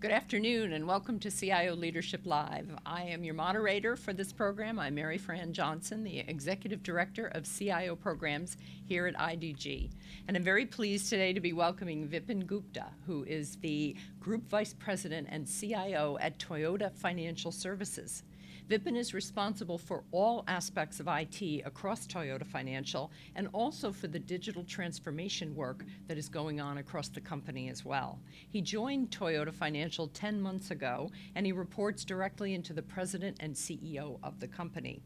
Good afternoon and welcome to CIO Leadership Live. I am your moderator for this program. I'm Mary Fran Johnson, the Executive Director of CIO Programs here at IDG. And I'm very pleased today to be welcoming Vipin Gupta, who is the Group Vice President and CIO at Toyota Financial Services. Vipin is responsible for all aspects of IT across Toyota Financial and also for the digital transformation work that is going on across the company as well. He joined Toyota Financial 10 months ago, and he reports directly into the president and CEO of the company.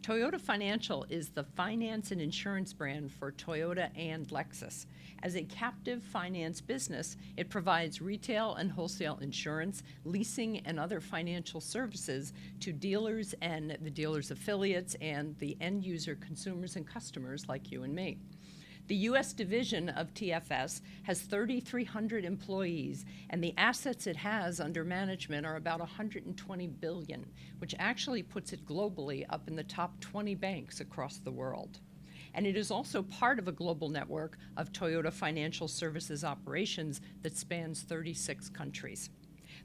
Toyota Financial is the finance and insurance brand for Toyota and Lexus. As a captive finance business, it provides retail and wholesale insurance, leasing, and other financial services to dealers and the dealers' affiliates and the end user consumers and customers like you and me. The U.S. division of TFS has 3,300 employees, and the assets it has under management are about $120 billion, which actually puts it globally up in the top 20 banks across the world. And it is also part of a global network of Toyota Financial Services operations that spans 36 countries.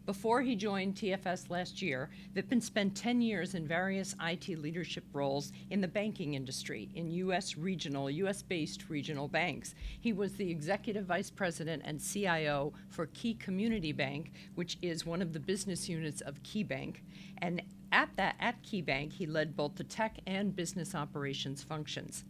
Before he joined TFS last year, Vipin spent 10 years in various IT leadership roles in the banking industry in U.S.-based regional banks. He was the Executive Vice President and CIO for Key Community Bank, which is one of the business units of KeyBank. And at KeyBank, he led both the tech and business operations functions.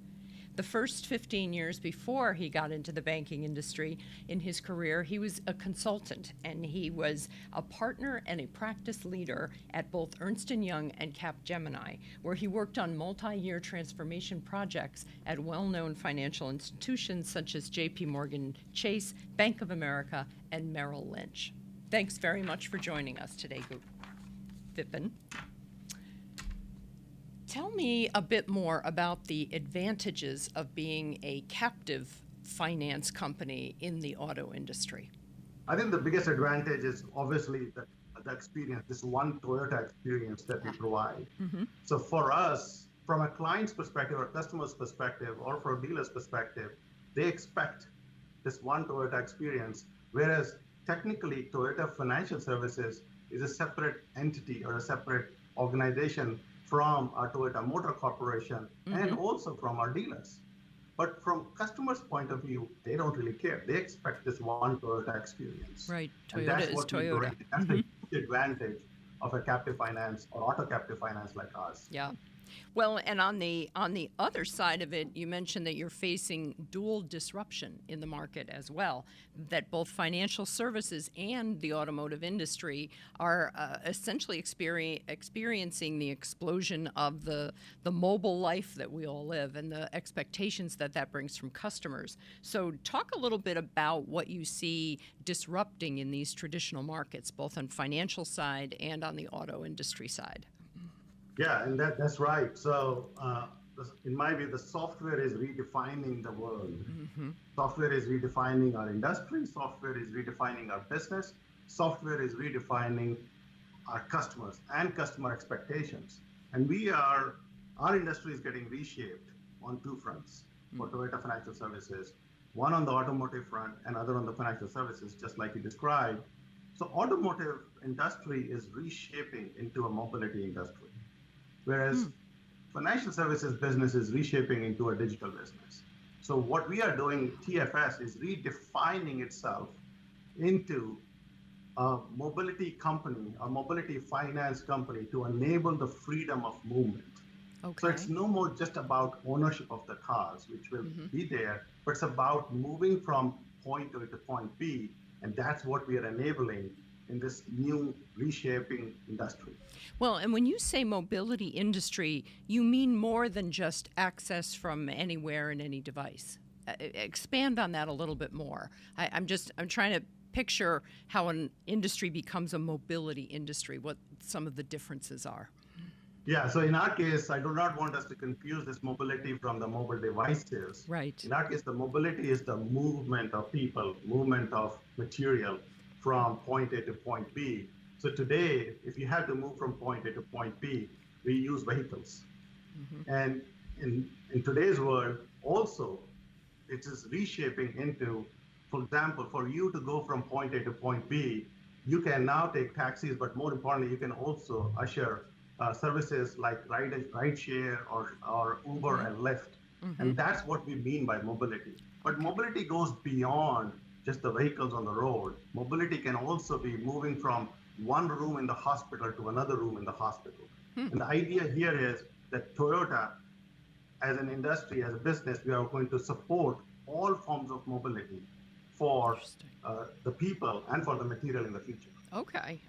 The first 15 years before he got into the banking industry in his career, he was a consultant, and he was a partner and a practice leader at both Ernst & Young and Capgemini, where he worked on multi-year transformation projects at well-known financial institutions such as JP Morgan Chase, Bank of America, and Merrill Lynch. Thanks very much for joining us today, Vipin. Tell me a bit more about the advantages of being a captive finance company in the auto industry. I think the biggest advantage is obviously the experience, this one Toyota experience that we provide. Mm-hmm. So for us, from a client's perspective or customer's perspective or from a dealer's perspective, they expect this one Toyota experience, whereas technically Toyota Financial Services is a separate entity or a separate organization from our Toyota Motor Corporation, mm-hmm. and also from our dealers. But from customers' point of view, they don't really care. They expect this one Toyota experience. Right, Toyota is Toyota. That's mm-hmm. the advantage of a captive finance or auto captive finance like ours. Yeah. Well, and on the other side of it, you mentioned that you're facing dual disruption in the market as well, that both financial services and the automotive industry are essentially experiencing the explosion of the mobile life that we all live and the expectations that brings from customers. So talk a little bit about what you see disrupting in these traditional markets, both on financial side and on the auto industry side. Yeah, and that's right. So in my view, the software is redefining the world. Mm-hmm. Software is redefining our industry. Software is redefining our business. Software is redefining our customers and customer expectations. And our industry is getting reshaped on two fronts for Toyota Financial Services, one on the automotive front and other on the financial services, just like you described. So automotive industry is reshaping into a mobility industry, whereas financial services business is reshaping into a digital business. So what we are doing, TFS, is redefining itself into a mobility company, a mobility finance company to enable the freedom of movement. Okay. So it's no more just about ownership of the cars, which will mm-hmm. be there, but it's about moving from point A to point B, and that's what we are enabling in this new reshaping industry. Well, and when you say mobility industry, you mean more than just access from anywhere in any device. Expand on that a little bit more. I'm trying to picture how an industry becomes a mobility industry, what some of the differences are. Yeah, so in our case, I do not want us to confuse this mobility from the mobile devices. Right. In our case, the mobility is the movement of people, movement of material from point A to point B. So today, if you have to move from point A to point B, we use vehicles. Mm-hmm. And in today's world, also, it is reshaping into, for example, for you to go from point A to point B, you can now take taxis, but more importantly, you can also usher services like ride share or Uber and Lyft. And that's what we mean by mobility. But mobility goes beyond just the vehicles on the road. Mobility can also be moving from one room in the hospital to another room in the hospital. And the idea here is that Toyota, as an industry, as a business, we are going to support all forms of mobility for the people and for the material in the future. Okay.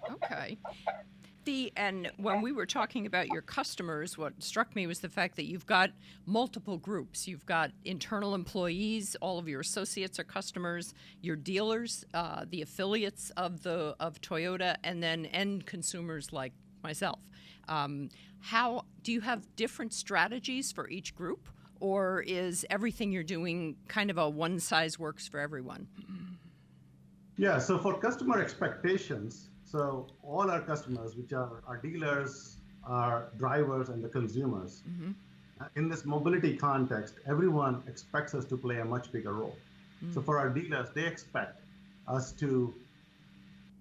And when we were talking about your customers, what struck me was the fact that you've got multiple groups. You've got internal employees, all of your associates are customers, your dealers, the affiliates of Toyota, and then end consumers like myself. How do you have different strategies for each group, or is everything you're doing kind of a one size works for everyone? Yeah, so for customer expectations, so all our customers, which are our dealers, our drivers, and the consumers, in this mobility context, everyone expects us to play a much bigger role. So for our dealers, they expect us to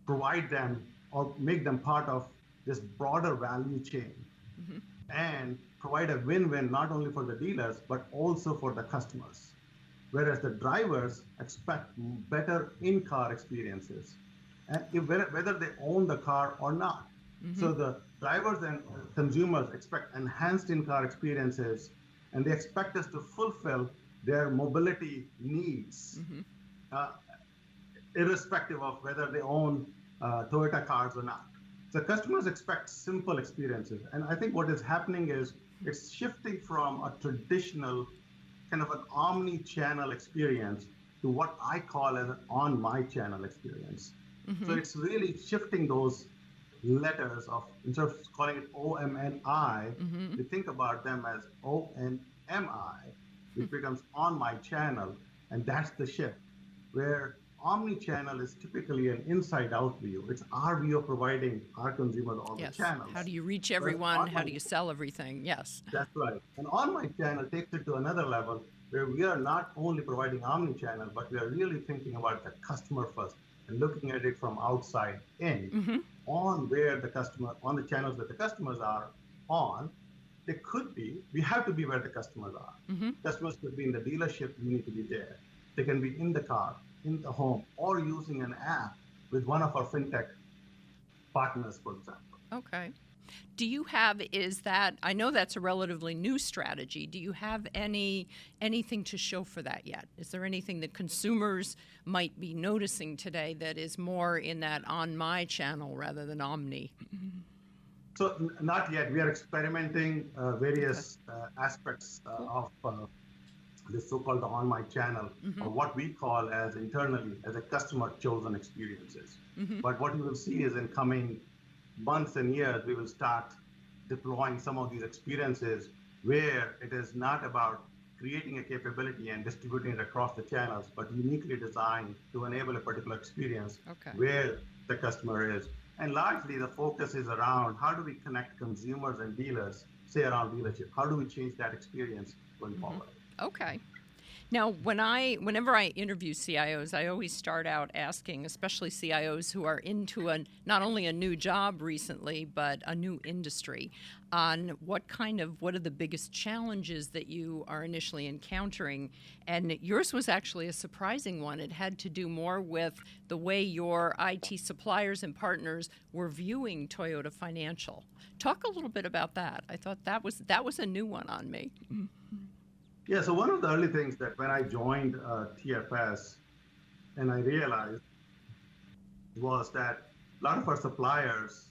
provide them or make them part of this broader value chain and provide a win-win not only for the dealers, but also for the customers. Whereas the drivers expect better in-car experiences, and whether they own the car or not. So the drivers and consumers expect enhanced in-car experiences, and they expect us to fulfill their mobility needs, irrespective of whether they own Toyota cars or not. So customers expect simple experiences. And I think what is happening is it's shifting from a traditional kind of an omni-channel experience to what I call as an on-my-channel experience. So it's really shifting those letters of, instead of calling it O-M-N-I, we think about them as O-N-M-I, which becomes on my channel. And that's the shift, where omni-channel is typically an inside-out view. It's our view of providing our consumers all the channels. How do you reach everyone? How do you sell everything? Yes. That's right. And on my channel takes it to another level where we are not only providing omni-channel, but we are really thinking about the customer first and looking at it from outside in on where the customer, on the channels that the customers are on. They could be, we have to be where the customers are. Customers could be in the dealership, we need to be there. They can be in the car, in the home, or using an app with one of our fintech partners, for example. Okay. Do you have, I know that's a relatively new strategy. Do you have anything to show for that yet? Is there anything that consumers might be noticing today that is more in that on my channel rather than omni? So not yet. We are experimenting various aspects of this so-called on my channel, or what we call as internally as a customer chosen experiences. But what you will see is in coming months and years, we will start deploying some of these experiences where it is not about creating a capability and distributing it across the channels, but uniquely designed to enable a particular experience where the customer is. And largely the focus is around how do we connect consumers and dealers, say around dealership? How do we change that experience going forward? Okay. Now, whenever I interview CIOs, I always start out asking, especially CIOs who are into not only a new job recently, but a new industry, on what are the biggest challenges that you are initially encountering. And yours was actually a surprising one. It had to do more with the way your IT suppliers and partners were viewing Toyota Financial. Talk a little bit about that. I thought that was a new one on me. Yeah, so one of the early things that when I joined TFS and I realized was that a lot of our suppliers,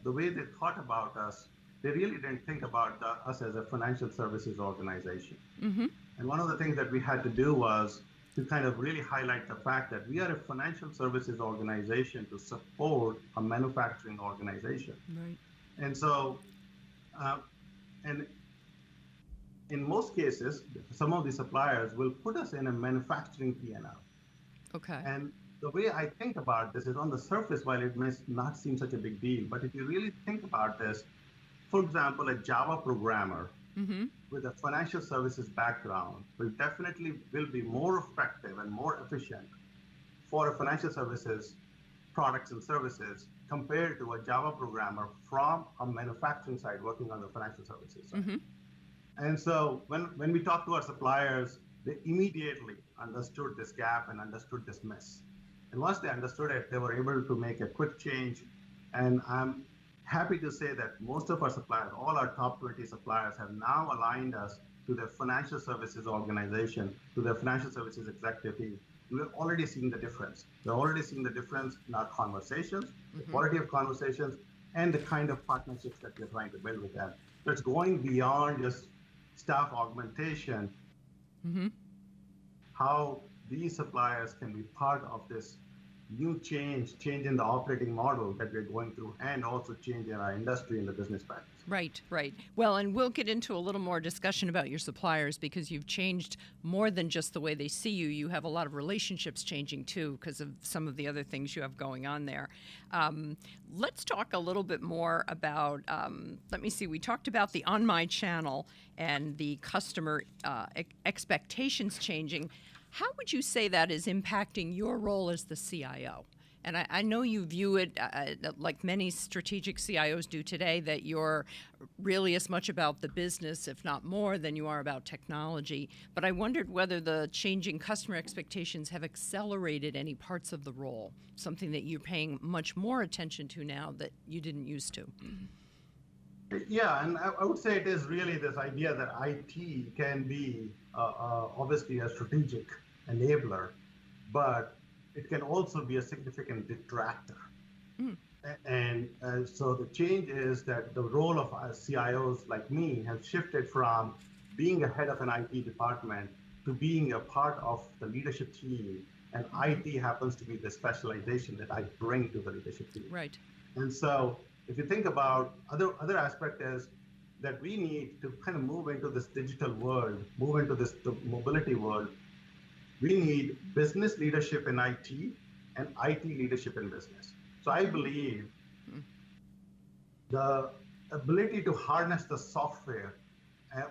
the way they thought about us, they really didn't think about us as a financial services organization. And one of the things that we had to do was to kind of really highlight the fact that we are a financial services organization to support a manufacturing organization. Right. And so, and in most cases, some of the suppliers will put us in a manufacturing P&L. Okay. And the way I think about this is on the surface, while it may not seem such a big deal, but if you really think about this, for example, a Java programmer with a financial services background will be more effective and more efficient for a financial services products and services compared to a Java programmer from a manufacturing side working on the financial services side. Mm-hmm. And so when we talk to our suppliers, they immediately understood this gap and understood this miss. And once they understood it, they were able to make a quick change. And I'm happy to say that most of our suppliers, all our top 20 suppliers, have now aligned us to their financial services organization, to their financial services executive team. We're already seeing the difference. We're already seeing the difference in our conversations, the quality of conversations, and the kind of partnerships that we're trying to build with them. So it's going beyond just staff augmentation, how these suppliers can be part of this new change in the operating model that we're going through, and also change in our industry and the business practice. Right, right. Well, and we'll get into a little more discussion about your suppliers because you've changed more than just the way they see you. You have a lot of relationships changing too because of some of the other things you have going on there. Let's talk a little bit more about, let me see, we talked about the On My Channel and the customer expectations changing. How would you say that is impacting your role as the CIO? And I know you view it like many strategic CIOs do today, that you're really as much about the business, if not more, than you are about technology. But I wondered whether the changing customer expectations have accelerated any parts of the role, something that you're paying much more attention to now that you didn't used to. Yeah, and I would say it is really this idea that IT can be obviously a strategic enabler, but it can also be a significant detractor. And so the change is that the role of CIOs like me has shifted from being a head of an IT department to being a part of the leadership team. And IT happens to be the specialization that I bring to the leadership team. Right. And so if you think about other aspect is that we need to kind of move into this digital world, move into this mobility world. We need business leadership in IT and IT leadership in business. So I believe the ability to harness the software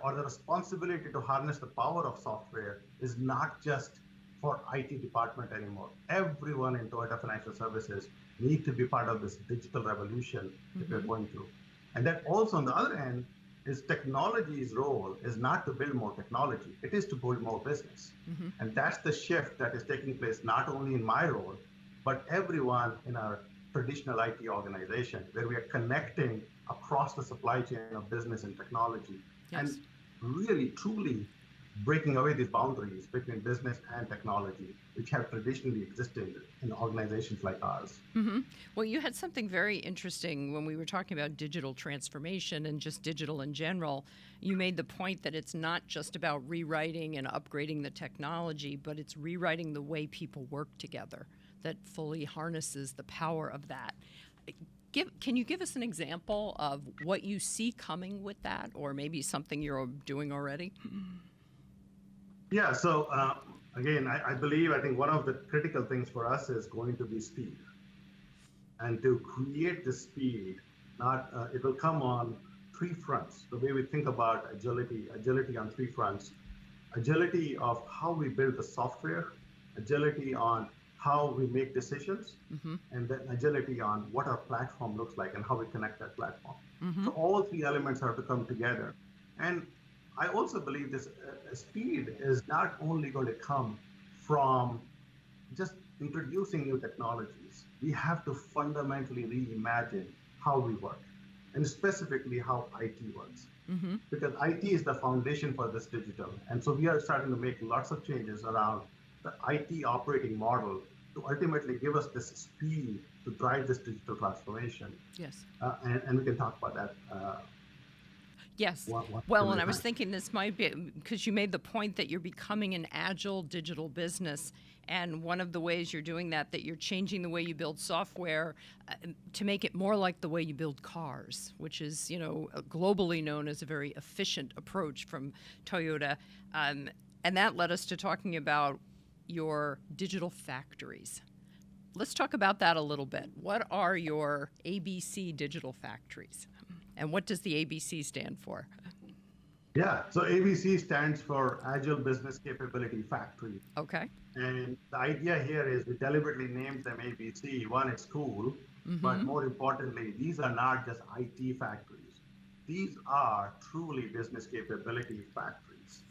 or the responsibility to harness the power of software is not just for IT department anymore. Everyone in Toyota Financial Services need to be part of this digital revolution that we're going through. And that also on the other end is technology's role is not to build more technology, it is to build more business. And that's the shift that is taking place not only in my role, but everyone in our traditional IT organization, where we are connecting across the supply chain of business and technology, and really, truly breaking away these boundaries between business and technology, which have traditionally existed in organizations like ours. Well, you had something very interesting when we were talking about digital transformation and just digital in general. You made the point that it's not just about rewriting and upgrading the technology, but it's rewriting the way people work together that fully harnesses the power of that. Can you give us an example of what you see coming with that, or maybe something you're doing already? Yeah, so again, I think one of the critical things for us is going to be speed. And to create the speed, it will come on three fronts. The way we think about agility on three fronts: agility of how we build the software, agility on how we make decisions, and then agility on what our platform looks like and how we connect that platform. So all three elements have to come together. And I also believe this speed is not only going to come from just introducing new technologies. We have to fundamentally reimagine how we work, and specifically how IT works. Because IT is the foundation for this digital. And so we are starting to make lots of changes around the IT operating model to ultimately give us this speed to drive this digital transformation. Yes. And we can talk about that. Yes. Well, and I was thinking this might be because you made the point that you're becoming an agile digital business. And one of the ways you're doing that you're changing the way you build software to make it more like the way you build cars, which is, globally known as a very efficient approach from Toyota. And that led us to talking about your digital factories. Let's talk about that a little bit. What are your ABC digital factories? And what does the ABC stand for? Yeah, so ABC stands for Agile Business Capability Factory. Okay. And the idea here is we deliberately named them ABC. One, it's cool, but more importantly, these are not just IT factories. These are truly business capability factories.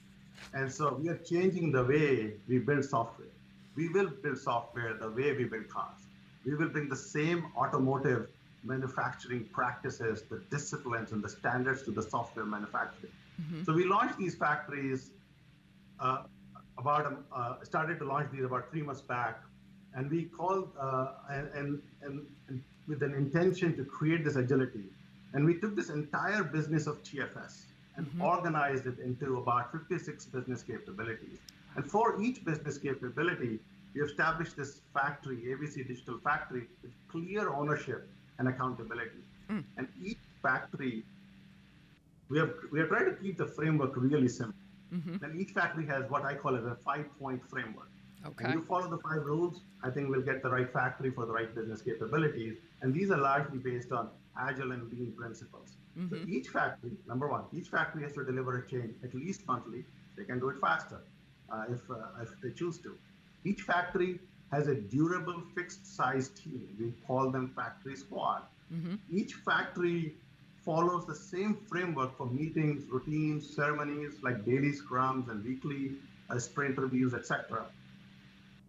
And so we are changing the way we build software. We will build software the way we build cars. We will bring the same automotive manufacturing practices, the disciplines, and the standards to the software manufacturing. So we launched these factories uh, started to launch these about 3 months back, and we called and with an intention to create this agility, and we took this entire business of TFS and organized it into about 56 business capabilities. And for each business capability, we established this factory, ABC Digital Factory, with clear ownership and accountability. And each factory, we are trying to keep the framework really simple. And each factory has what I call as a 5-point framework. Okay. And you follow the 5 rules, I think we'll get the right factory for the right business capabilities. And these are largely based on Agile and Lean principles. So each factory, number one, each factory has to deliver a change at least monthly. They can do it faster if they choose to. Each factory has a durable fixed size team. We call them factory squad. Each factory follows the same framework for meetings, routines, ceremonies like daily scrums and weekly sprint reviews, etc.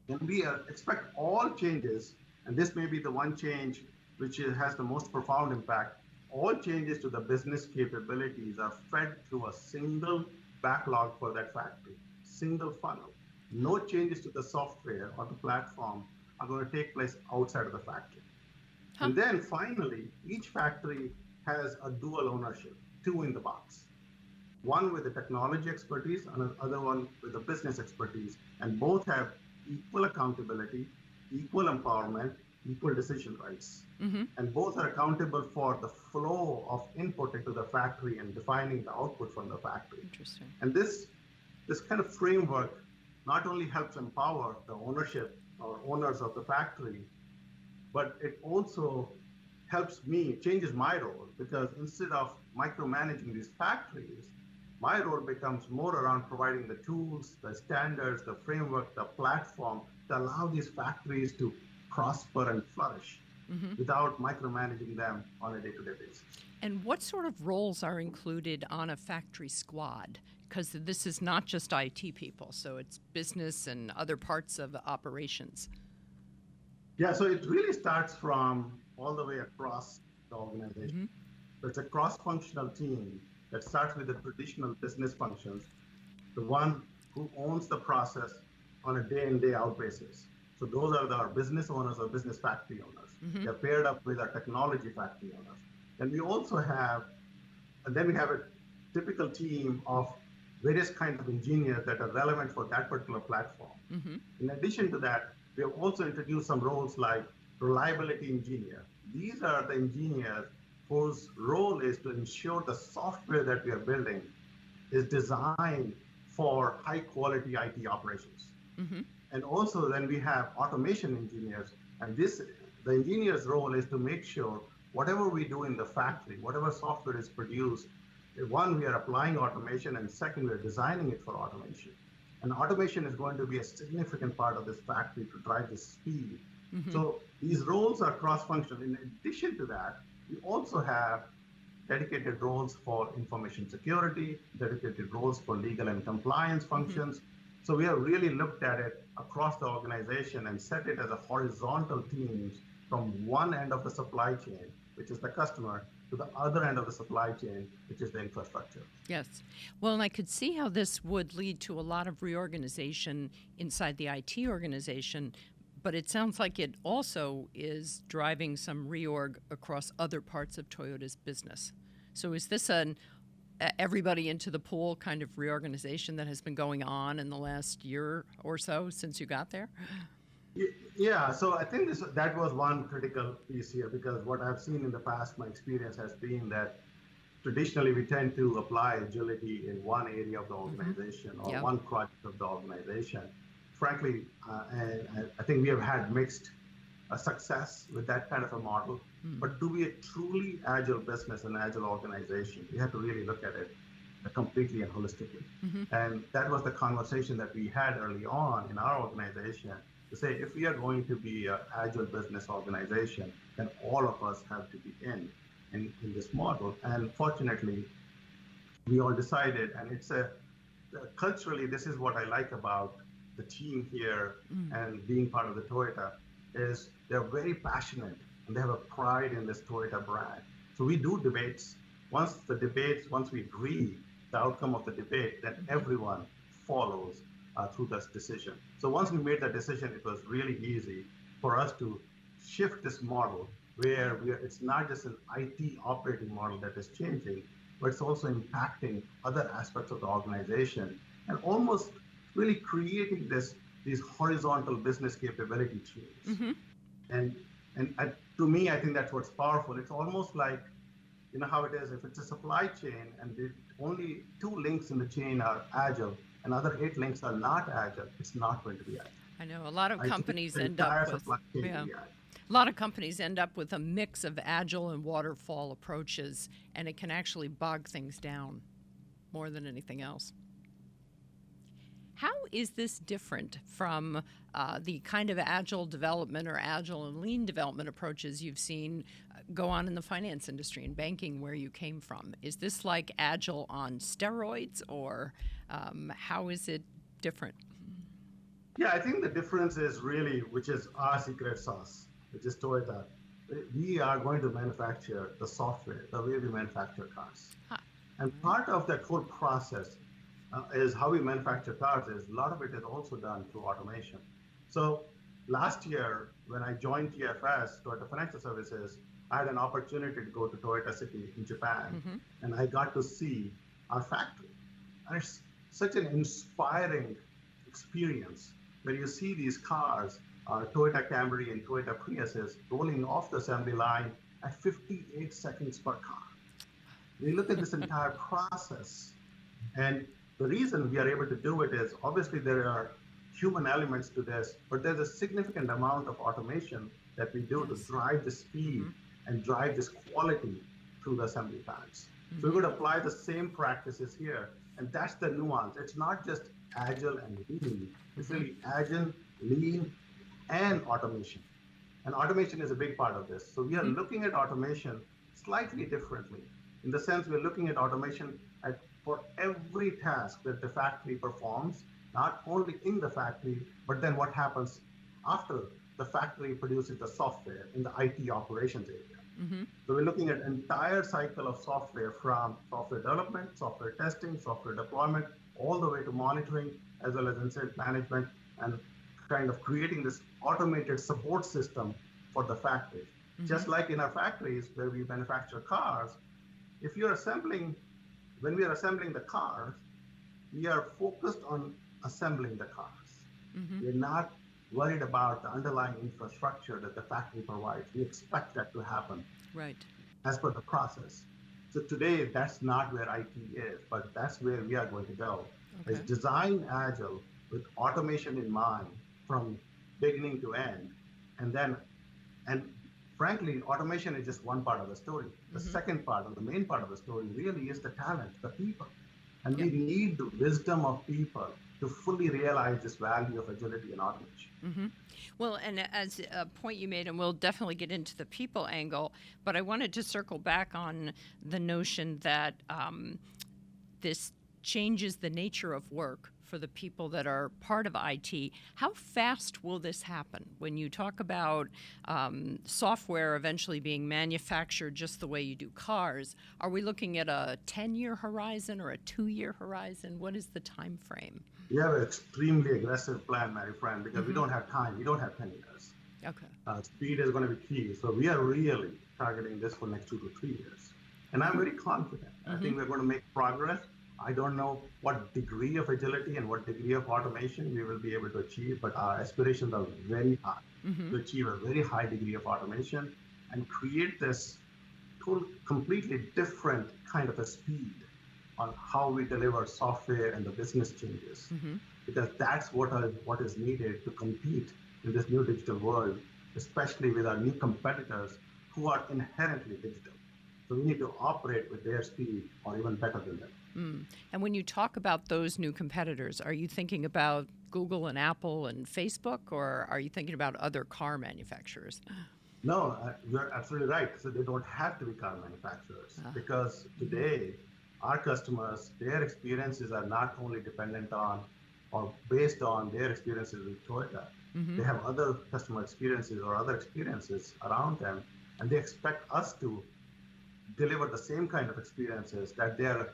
And we expect all changes, and this may be the one change which has the most profound impact. All changes to the business capabilities are fed through a single backlog for that factory, single funnel. No changes to the software or the platform are going to take place outside of the factory. And then finally, each factory has a dual ownership, 2 in the box. One with the technology expertise and another one with the business expertise. And both have equal accountability, equal empowerment, equal decision rights. And both are accountable for the flow of input into the factory and defining the output from the factory. Interesting. And this kind of framework not only helps empower the ownership or owners of the factory, but it also helps me, changes my role, because instead of micromanaging these factories, my role becomes more around providing the tools, the standards, the framework, the platform to allow these factories to prosper and flourish without micromanaging them on a day-to-day basis. And what sort of roles are included on a factory squad? Because this is not just IT people, so it's business and other parts of the operations. Yeah, so it really starts from all the way across the organization. So it's a cross-functional team that starts with the traditional business functions, the one who owns the process on a day in, day out basis. So those are our business owners or business factory owners. They're paired up with our technology factory owners. And we also have, we have a typical team of various kinds of engineers that are relevant for that particular platform. In addition to that, we have also introduced some roles like reliability engineer. These are the engineers whose role is to ensure the software that we are building is designed for high quality IT operations. And also then we have automation engineers, and the engineer's role is to make sure whatever we do in the factory, whatever software is produced, one, we are applying automation, and second, we are designing it for automation. And automation is going to be a significant part of this factory to drive the speed. So these roles are cross-functional. In addition to that, we also have dedicated roles for information security, dedicated roles for legal and compliance functions. So we have really looked at it across the organization and set it as a horizontal teams from one end of the supply chain, which is the customer, to the other end of the supply chain, which is the infrastructure. Yes. Well, and I could see how this would lead to a lot of reorganization inside the IT organization, but it sounds like it also is driving some reorg across other parts of Toyota's business. So is this an everybody into the pool kind of reorganization that has been going on in the last year or so since you got there? Yeah, so I think that was one critical piece here, because what I've seen in the past, my experience has been that traditionally we tend to apply agility in one area of the organization or one project of the organization. Frankly, and I think we have had mixed success with that kind of a model. But to be a truly agile business and agile organization, you have to really look at it completely and holistically. And that was the conversation that we had early on in our organization to say, if we are going to be an agile business organization, then all of us have to be in this model. And fortunately, we all decided, and culturally, this is what I like about the team here and being part of the Toyota, is they're very passionate and they have a pride in this Toyota brand. So we do debates. Once we agree the outcome of the debate, then everyone follows through this decision. So once we made that decision, it was really easy for us to shift this model where it's not just an IT operating model that is changing, but it's also impacting other aspects of the organization and almost really creating these horizontal business capability trees. And to me, I think that's what's powerful. It's almost like, you know how it is, if it's a supply chain and the only 2 links in the chain are agile and other 8 links are not agile, it's not going to be agile. I know a lot of companies end up with a mix of agile and waterfall approaches, and it can actually bog things down more than anything else. How is this different from the kind of agile development or agile and lean development approaches you've seen go on in the finance industry and banking where you came from? Is this like agile on steroids, or how is it different? Yeah, I think the difference is really, which is our secret sauce, which is Toyota. We are going to manufacture the software the way we manufacture cars. And part of that whole process is how we manufacture cars. Is a lot of it is also done through automation. So last year, when I joined TFS, Toyota Financial Services, I had an opportunity to go to Toyota City in Japan, and I got to see our factory. And it's such an inspiring experience where you see these cars, Toyota Camry and Toyota Priuses, rolling off the assembly line at 58 seconds per car. We look at this entire process, and the reason we are able to do it is obviously there are human elements to this, but there's a significant amount of automation that we do to drive the speed and drive this quality through the assembly plants. So we would apply the same practices here, and that's the nuance. It's not just agile and lean, it's really agile, lean, and automation. And automation is a big part of this. So we are looking at automation slightly differently, in the sense we're looking at automation for every task that the factory performs, not only in the factory, but then what happens after the factory produces the software in the IT operations area. So we're looking at entire cycle of software, from software development, software testing, software deployment, all the way to monitoring, as well as incident management, and kind of creating this automated support system for the factory. Just like in our factories where we manufacture cars, when we are assembling the cars, we are focused on assembling the cars. We're not worried about the underlying infrastructure that the factory provides. We expect that to happen as per the process. So today, that's not where IT is, but that's where we are going to go. It's design agile with automation in mind from beginning to end. And frankly, automation is just one part of the story. The second part, or the main part of the story, really is the talent, the people. And we need the wisdom of people to fully realize this value of agility and automation. Well, and as a point you made, and we'll definitely get into the people angle, but I wanted to circle back on the notion that this changes the nature of work for the people that are part of IT. How fast will this happen? When you talk about software eventually being manufactured just the way you do cars, are we looking at a 10-year horizon or a 2-year horizon? What is the time frame? We have an extremely aggressive plan, my friend, because we don't have time. We don't have 10 years. Speed is going to be key. So we are really targeting this for next 2 to 3 years. And I'm very confident. I think we're going to make progress. I don't know what degree of agility and what degree of automation we will be able to achieve, but our aspirations are very high to achieve a very high degree of automation and create this completely different kind of a speed on how we deliver software and the business changes, because that's what is needed to compete in this new digital world, especially with our new competitors who are inherently digital. So we need to operate with their speed or even better than them. And when you talk about those new competitors, are you thinking about Google and Apple and Facebook, or are you thinking about other car manufacturers? No, you're absolutely right. So they don't have to be car manufacturers because today our customers, their experiences are not only dependent on or based on their experiences with Toyota. They have other customer experiences or other experiences around them, and they expect us to deliver the same kind of experiences that they are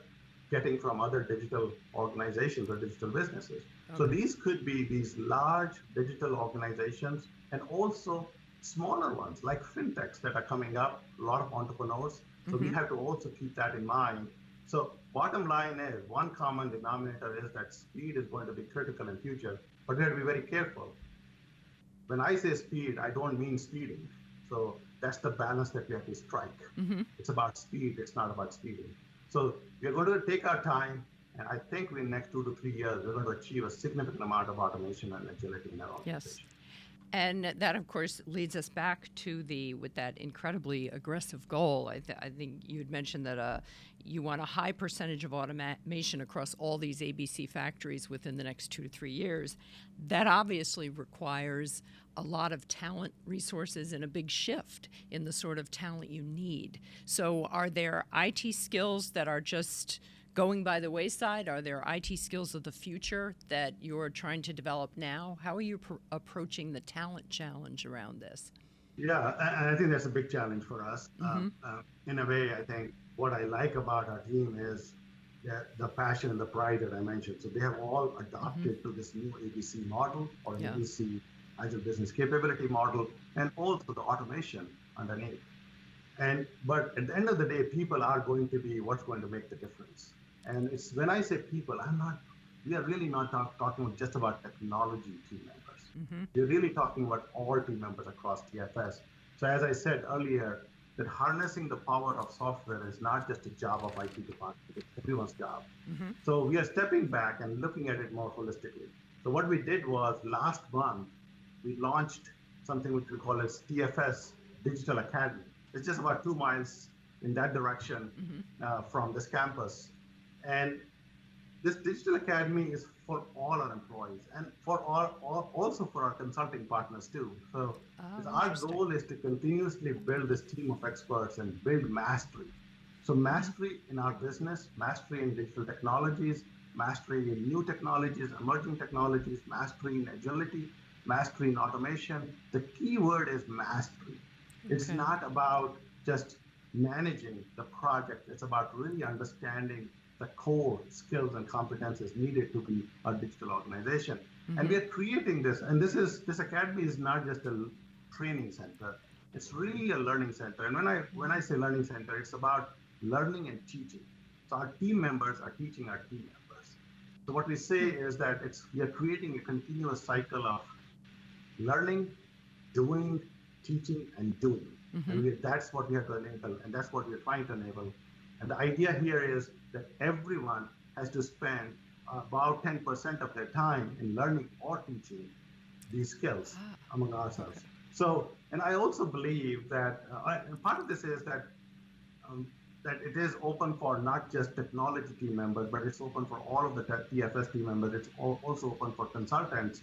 getting from other digital organizations or digital businesses. Okay. So these could be these large digital organizations and also smaller ones like fintechs that are coming up, a lot of entrepreneurs. So we have to also keep that in mind. So bottom line is one common denominator is that speed is going to be critical in future, but we have to be very careful. When I say speed, I don't mean speeding. So that's the balance that we have to strike. It's about speed, it's not about speeding. So we're going to take our time, and I think in the next 2 to 3 years, we're going to achieve a significant amount of automation and agility in our organization. Yes. And that, of course, leads us back to with that incredibly aggressive goal. I think you had mentioned that you want a high percentage of automation across all these ABC factories within the next 2 to 3 years. That obviously requires a lot of talent, resources, and a big shift in the sort of talent you need. So are there IT skills that are just going by the wayside? Are there IT skills of the future that you're trying to develop now? How are you approaching the talent challenge around this? Yeah, and I think that's a big challenge for us. In a way, I think what I like about our team is the passion and the pride that I mentioned. So they have all adopted to this new ABC model or ABC Agile Business Capability model, and also the automation underneath. But at the end of the day, people are going to be what's going to make the difference. And it's when I say people, we are really not talking just about technology team members. We're really talking about all team members across TFS. So as I said earlier, that harnessing the power of software is not just a job of IT department, it's everyone's job. So we are stepping back and looking at it more holistically. So what we did was last month, we launched something which we call as TFS Digital Academy. It's just about 2 miles in that direction from this campus. And this Digital Academy is for all our employees and also for our consulting partners too. So our goal is to continuously build this team of experts and build mastery. So mastery in our business, mastery in digital technologies, mastery in new technologies, emerging technologies, mastery in agility, mastery in automation. The key word is mastery. It's not about just managing the project. It's about really understanding the core skills and competencies needed to be a digital organization. And we are creating this. And this academy is not just a training center. It's really a learning center. And when I say learning center, it's about learning and teaching. So our team members are teaching our team members. So what we say is that we are creating a continuous cycle of learning, doing, teaching, and doing. And that's what we have to enable, and that's what we're trying to enable. And the idea here is that everyone has to spend about 10% of their time in learning or teaching these skills among ourselves. So, and I also believe that part of this is that it is open for not just technology team members, but it's open for all of the TFS team members. It's also open for consultants.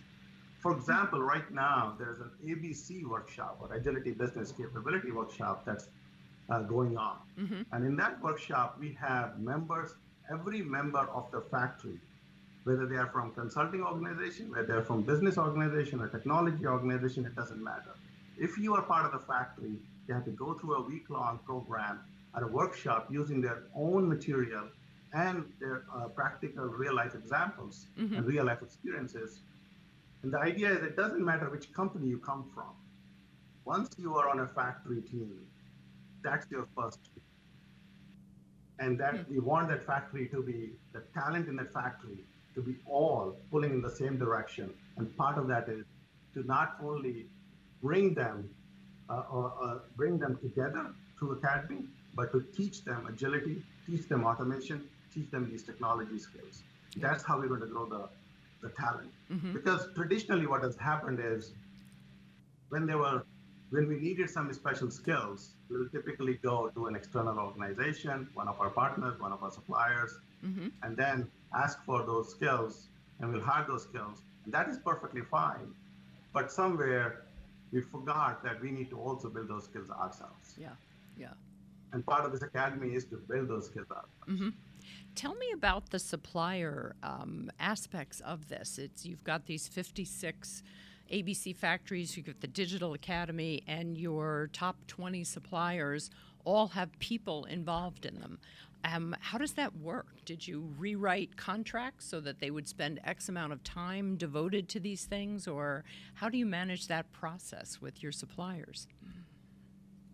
For example, right now, there's an ABC workshop or Agility Business Capability workshop that's going on. And in that workshop, we have members, every member of the factory, whether they are from consulting organization, whether they're from business organization or technology organization, it doesn't matter. If you are part of the factory, you have to go through a week-long program at a workshop using their own material and their practical real-life examples and real-life experiences. And the idea is it doesn't matter which company you come from. Once you are on a factory team, that's your first. And that we want that factory to be, the talent in that factory to be all pulling in the same direction. And part of that is to not only bring them together through academy, but to teach them agility, teach them automation, teach them these technology skills. That's how we're going to grow the talent. Because traditionally what has happened is when we needed some special skills, we will typically go to an external organization, one of our partners, one of our suppliers, and then ask for those skills, and we'll hire those skills. And that is perfectly fine. But somewhere we forgot that we need to also build those skills ourselves. Yeah, yeah. And part of this academy is to build those skills ourselves. Tell me about the supplier aspects of this. You've got these 56 ABC factories, you've got the Digital Academy, and your top 20 suppliers all have people involved in them. How does that work? Did you rewrite contracts so that they would spend X amount of time devoted to these things, or how do you manage that process with your suppliers?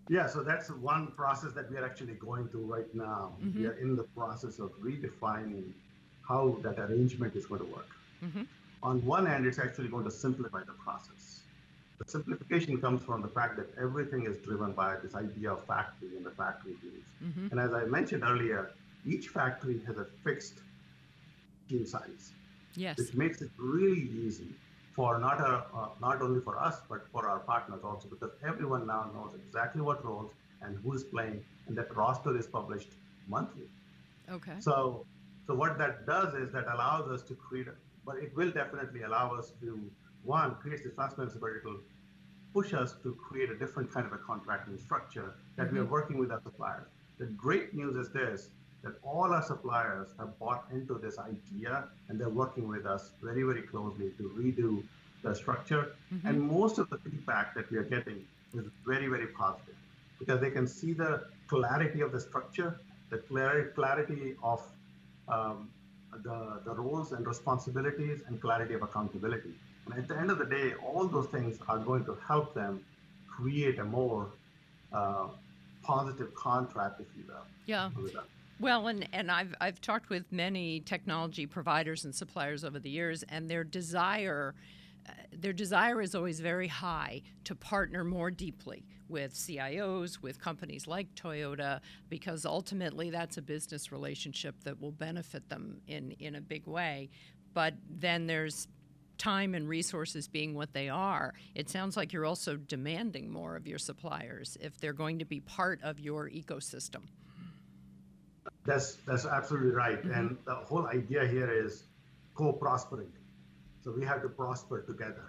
Yeah, so that's one process that we are actually going through right now. We are in the process of redefining how that arrangement is going to work. On one hand, it's actually going to simplify the process. The simplification comes from the fact that everything is driven by this idea of factory and the factory rules. And as I mentioned earlier, each factory has a fixed team size, Yes. which makes it really easy for not only for us, but for our partners also, because everyone now knows exactly what roles and who is playing, and that roster is published monthly. Okay. So what that does is that allows us to create, but it will definitely allow us to, one, create this transparency, but it will push us to create a different kind of a contracting structure that we are working with our suppliers. The great news is this, that all our suppliers have bought into this idea, and they're working with us very, very closely to redo the structure. And most of the feedback that we are getting is very, very positive, because they can see the clarity of the structure, the clarity of the roles and responsibilities, and clarity of accountability. And at the end of the day, all those things are going to help them create a more positive contract, if you will. Yeah. With us. Well, and I've talked with many technology providers and suppliers over the years, and their desire is always very high to partner more deeply with CIOs, with companies like Toyota, because ultimately that's a business relationship that will benefit them in a big way. But then there's time and resources being what they are. It sounds like you're also demanding more of your suppliers if they're going to be part of your ecosystem. That's absolutely right. And the whole idea here is co-prospering. So we have to prosper together.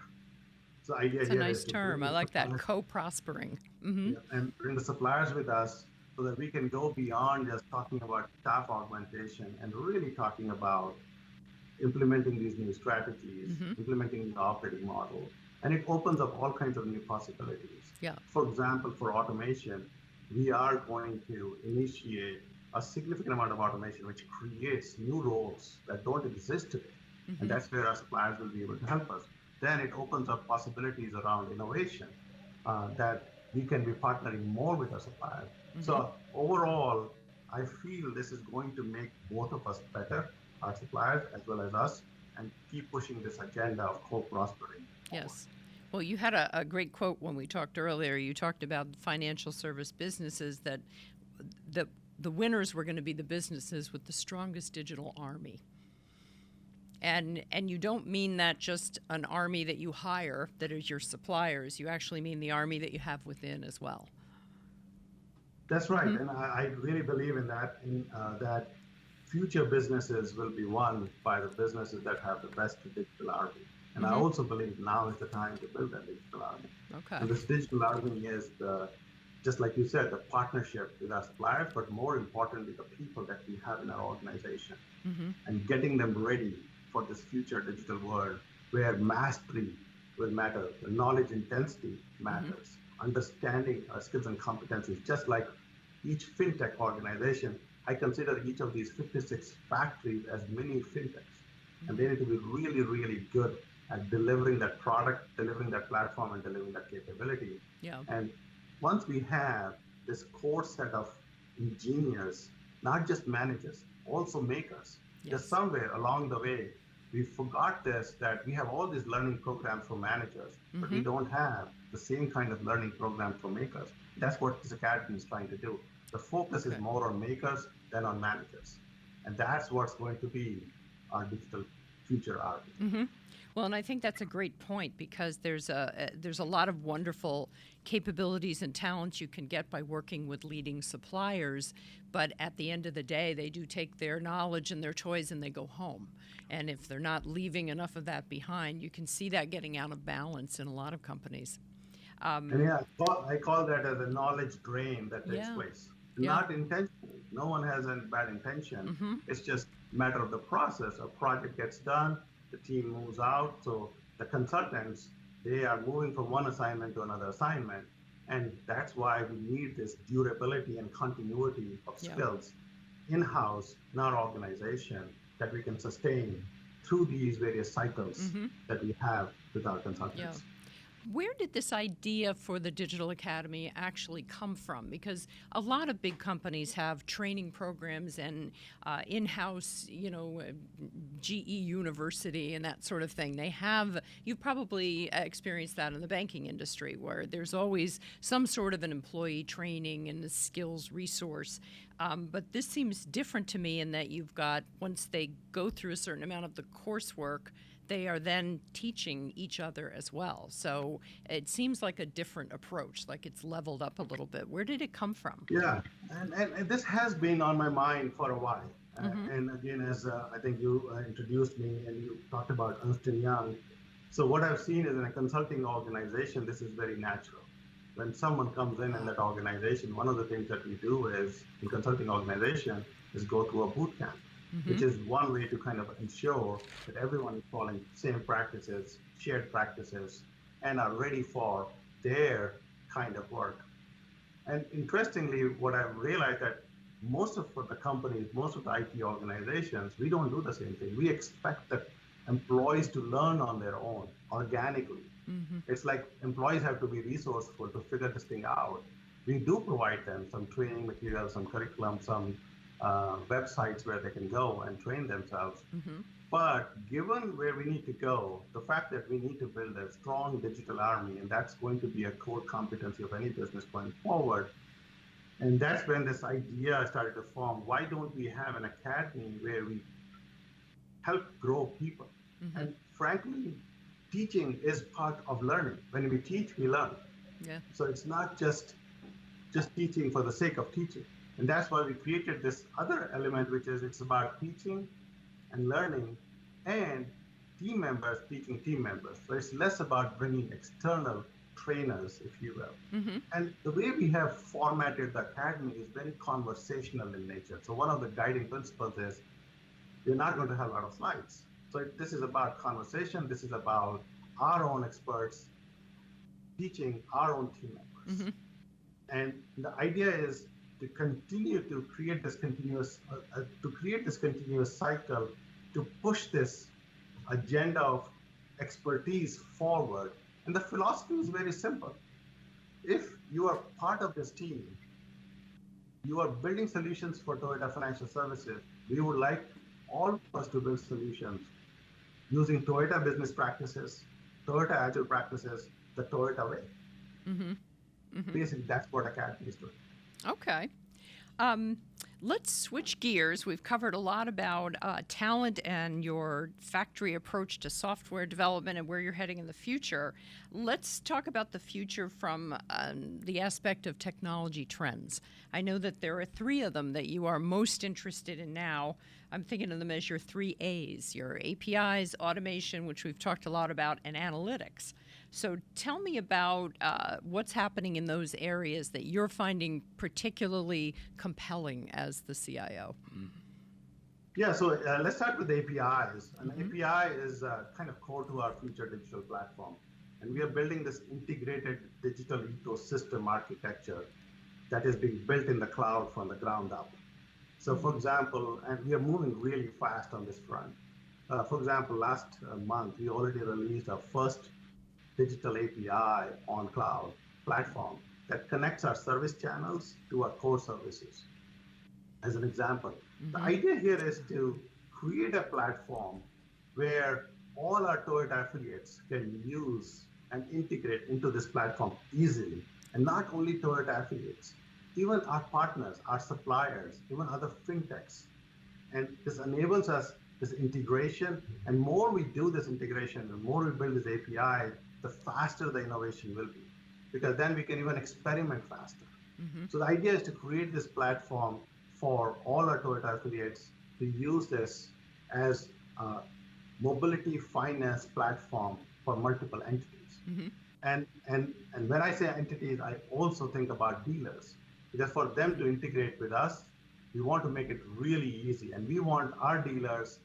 So the idea It's a here nice is to term. bring I the like that, suppliers- co-prospering. and bring the suppliers with us so that we can go beyond just talking about staff augmentation and really talking about implementing these new strategies, implementing the operating model. And it opens up all kinds of new possibilities. Yeah. For example, for automation, we are going to initiate a significant amount of automation, which creates new roles that don't exist today. And that's where our suppliers will be able to help us. Then it opens up possibilities around innovation that we can be partnering more with our suppliers. So overall, I feel this is going to make both of us better, our suppliers as well as us, and keep pushing this agenda of co-prospering. Yes. Well, you had a great quote when we talked earlier. You talked about financial service businesses, that the winners were going to be the businesses with the strongest digital army. And you don't mean that just an army that you hire that is your suppliers. You actually mean the army that you have within as well. That's right, and I really believe in that. That future businesses will be won by the businesses that have the best digital army. And I also believe now is the time to build that digital army. Okay. And this digital army is just like you said, the partnership with our suppliers, but more importantly, the people that we have in our organization, and getting them ready for this future digital world where mastery will matter, the knowledge intensity matters, understanding our skills and competencies, just like each fintech organization. I consider each of these 56 factories as mini fintechs, and they need to be really, really good at delivering that product, delivering that platform, and delivering that capability. Yeah. And once we have this core set of engineers, not just managers, also makers, just somewhere along the way, we forgot that we have all these learning programs for managers, but we don't have the same kind of learning program for makers. That's what this academy is trying to do. The focus is more on makers than on managers. And that's what's going to be our digital future army. Well, and I think that's a great point because there's a lot of wonderful capabilities and talents you can get by working with leading suppliers, but at the end of the day, they do take their knowledge and their toys and they go home. And if they're not leaving enough of that behind, you can see that getting out of balance in a lot of companies. And yeah, I call that as a knowledge drain that takes Yeah. place. Yeah. Not intentionally. No one has a bad intention. It's just a matter of the process. A project gets done, the team moves out. So the consultants, they are moving from one assignment to another assignment. And that's why we need this durability and continuity of Yeah. skills in-house in our organization that we can sustain through these various cycles that we have with our consultants. Where did this idea for the Digital Academy actually come from? Because a lot of big companies have training programs and in-house, GE University and that sort of thing. You've probably experienced that in the banking industry where there's always some sort of an employee training and a skills resource. But this seems different to me in that you've got, once they go through a certain amount of the coursework, they are then teaching each other as well. So it seems like a different approach, like it's leveled up a little bit. Where did it come from? Yeah, and this has been on my mind for a while. And again, as I think you introduced me and you talked about Ernst & Young. So what I've seen is in a consulting organization, this is very natural. When someone comes in that organization, one of the things that we do is, in consulting organization, is go through a boot camp. Which is one way to kind of ensure that everyone is following same practices, shared practices, and are ready for their kind of work. And interestingly, what I've realized that most of the companies, most of the IT organizations, we don't do the same thing. We expect that employees to learn on their own, organically. It's like employees have to be resourceful to figure this thing out. We do provide them some training materials, some curriculum, some websites where they can go and train themselves. But given where we need to go, the fact that we need to build a strong digital army, and that's going to be a core competency of any business going forward. And that's when this idea started to form. Why don't we have an academy where we help grow people? And frankly, teaching is part of learning. When we teach, we learn. Yeah. So it's not just teaching for the sake of teaching. And that's why we created this other element, which is it's about teaching and learning and team members teaching team members. So it's less about bringing external trainers, if you will. And the way we have formatted the academy is very conversational in nature. So one of the guiding principles is we're not going to have a lot of slides. So this is about conversation. This is about our own experts teaching our own team members. And the idea is to continue to create this continuous cycle, to push this agenda of expertise forward. And the philosophy is very simple. If you are part of this team, you are building solutions for Toyota Financial Services. We would like all of us to build solutions using Toyota business practices, Toyota agile practices, the Toyota way. Basically, that's what Academy is doing. Okay. Let's switch gears. We've covered a lot about talent and your factory approach to software development and where you're heading in the future. Let's talk about the future from the aspect of technology trends. I know that there are 3 of them that you are most interested in now. I'm thinking of them as your 3 A's, your APIs, automation, which we've talked a lot about, and analytics. So tell me about what's happening in those areas that you're finding particularly compelling as the CIO. Yeah, so let's start with APIs. An API is kind of core to our future digital platform. And we are building this integrated digital ecosystem architecture that is being built in the cloud from the ground up. So for example, and we are moving really fast on this front. For example, last month, we already released our first digital API on cloud platform that connects our service channels to our core services. As an example, the idea here is to create a platform where all our Toyota affiliates can use and integrate into this platform easily. And not only Toyota affiliates, even our partners, our suppliers, even other fintechs. And this enables us this integration. And more we do this integration, the more we build this API, the faster the innovation will be, because then we can even experiment faster. So the idea is to create this platform for all our Toyota affiliates to use this as a mobility finance platform for multiple entities. And when I say entities, I also think about dealers, because for them to integrate with us, we want to make it really easy, and we want our dealers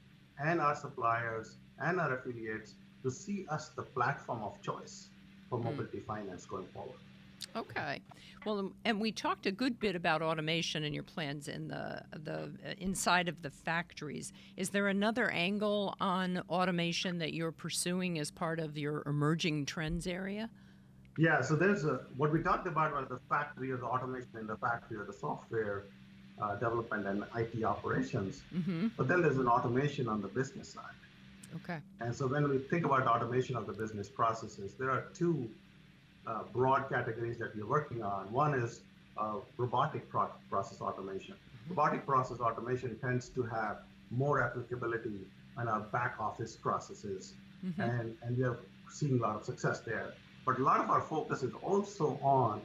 and our suppliers and our affiliates to see us the platform of choice for mobility finance going forward. Okay. Well, and we talked a good bit about automation and your plans in the inside of the factories. Is there another angle on automation that you're pursuing as part of your emerging trends area? Yeah, so there's what we talked about was the factory, or the automation in the factory, or the software development and IT operations. But then there's an automation on the business side. Okay. And so when we think about automation of the business processes, there are two broad categories that we're working on. One is robotic process automation. Robotic process automation tends to have more applicability in our back office processes, and we are seeing a lot of success there. But a lot of our focus is also on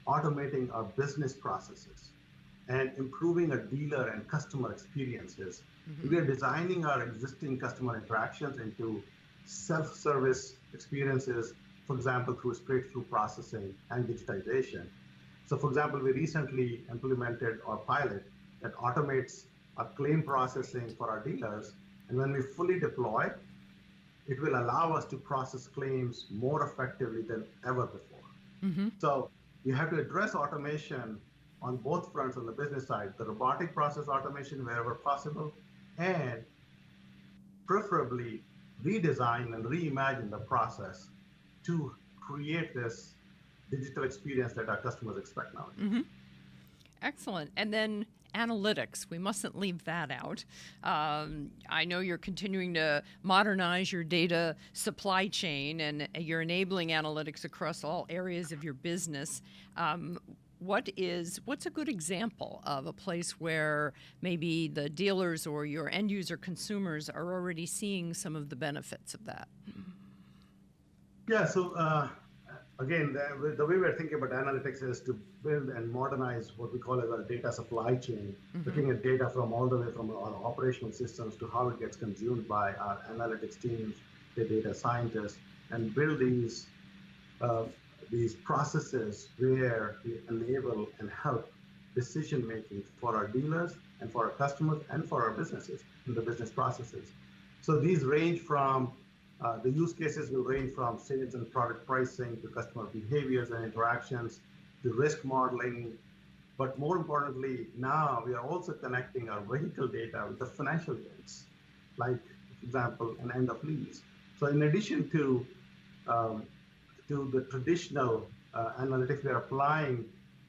automating our business processes and improving our dealer and customer experiences. We are designing our existing customer interactions into self-service experiences, for example, through straight-through processing and digitization. So for example, we recently implemented our pilot that automates our claim processing for our dealers. And when we fully deploy, it will allow us to process claims more effectively than ever before. So you have to address automation on both fronts on the business side, the robotic process automation wherever possible, and preferably redesign and reimagine the process to create this digital experience that our customers expect now. Excellent. And then analytics, we mustn't leave that out. I know you're continuing to modernize your data supply chain, and you're enabling analytics across all areas of your business. What's a good example of a place where maybe the dealers or your end user consumers are already seeing some of the benefits of that? Yeah, so again, the way we're thinking about analytics is to build and modernize what we call as our data supply chain, looking at data from all the way from our operational systems to how it gets consumed by our analytics teams, the data scientists, and build these processes where we enable and help decision making for our dealers and for our customers and for our businesses in the business processes. So these range from the use cases will range from sales and product pricing to customer behaviors and interactions to risk modeling. But more importantly, now we are also connecting our vehicle data with the financial gains, like, for example, an end of lease. So in addition to the traditional analytics, we are applying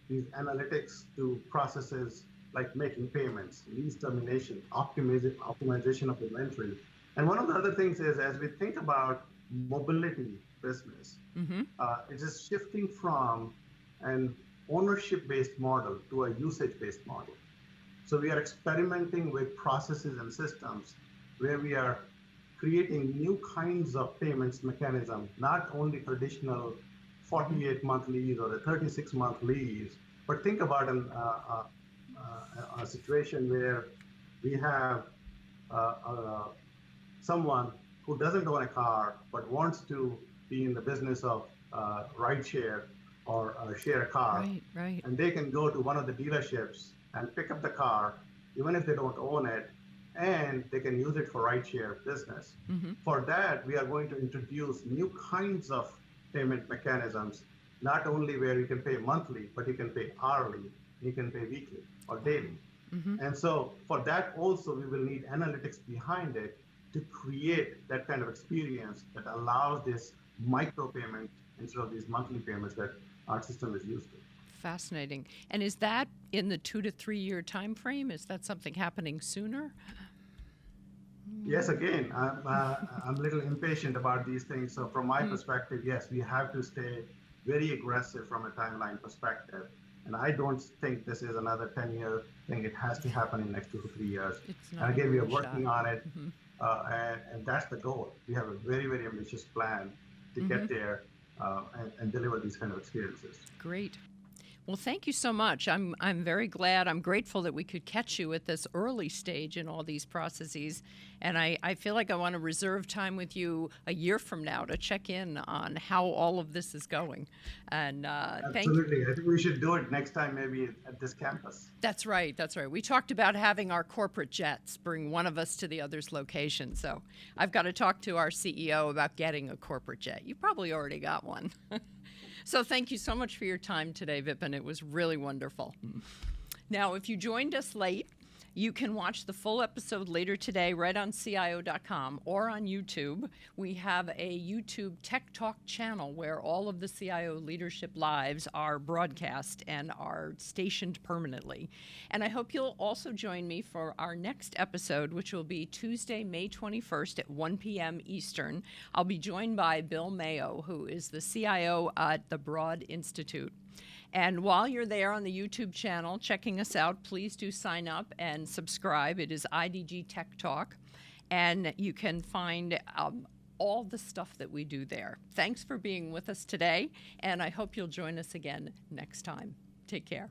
these analytics to processes like making payments, lease termination, optimization of inventory. And one of the other things is, as we think about mobility business, it is shifting from an ownership-based model to a usage-based model. So we are experimenting with processes and systems where we are creating new kinds of payments mechanism, not only traditional 48-month lease or a 36-month lease, but think about a situation where we have someone who doesn't own a car but wants to be in the business of rideshare or share a car. Right. And they can go to one of the dealerships and pick up the car, even if they don't own it, and they can use it for rideshare business. For that, we are going to introduce new kinds of payment mechanisms, not only where you can pay monthly, but you can pay hourly, you can pay weekly or daily. And so for that also, we will need analytics behind it to create that kind of experience that allows this micro payment instead of these monthly payments that our system is used to. Fascinating. And is that in the 2 to 3 year time frame? Is that something happening sooner? Yes, again, I'm a little impatient about these things. So from my perspective, yes, we have to stay very aggressive from a timeline perspective. And I don't think this is another 10-year thing. It has to happen in the next 2 to 3 years. And again, we are working on it. and that's the goal. We have a very, very ambitious plan to get there and deliver these kind of experiences. Great. Well, thank you so much. I'm very glad. I'm grateful that we could catch you at this early stage in all these processes. And I feel like I want to reserve time with you a year from now to check in on how all of this is going. And thank you. Absolutely. I think we should do it next time, maybe at this campus. That's right. That's right. We talked about having our corporate jets bring one of us to the other's location. So I've got to talk to our CEO about getting a corporate jet. You probably already got one. So thank you so much for your time today, Vipin. It was really wonderful. Now, if you joined us late, you can watch the full episode later today right on CIO.com or on YouTube. We have a YouTube Tech Talk channel where all of the CIO Leadership Lives are broadcast and are stationed permanently. And I hope you'll also join me for our next episode, which will be Tuesday, May 21st at 1 p.m. Eastern. I'll be joined by Bill Mayo, who is the CIO at the Broad Institute. And while you're there on the YouTube channel checking us out, please do sign up and subscribe. It is IDG Tech Talk, and you can find all the stuff that we do there. Thanks for being with us today, and I hope you'll join us again next time. Take care.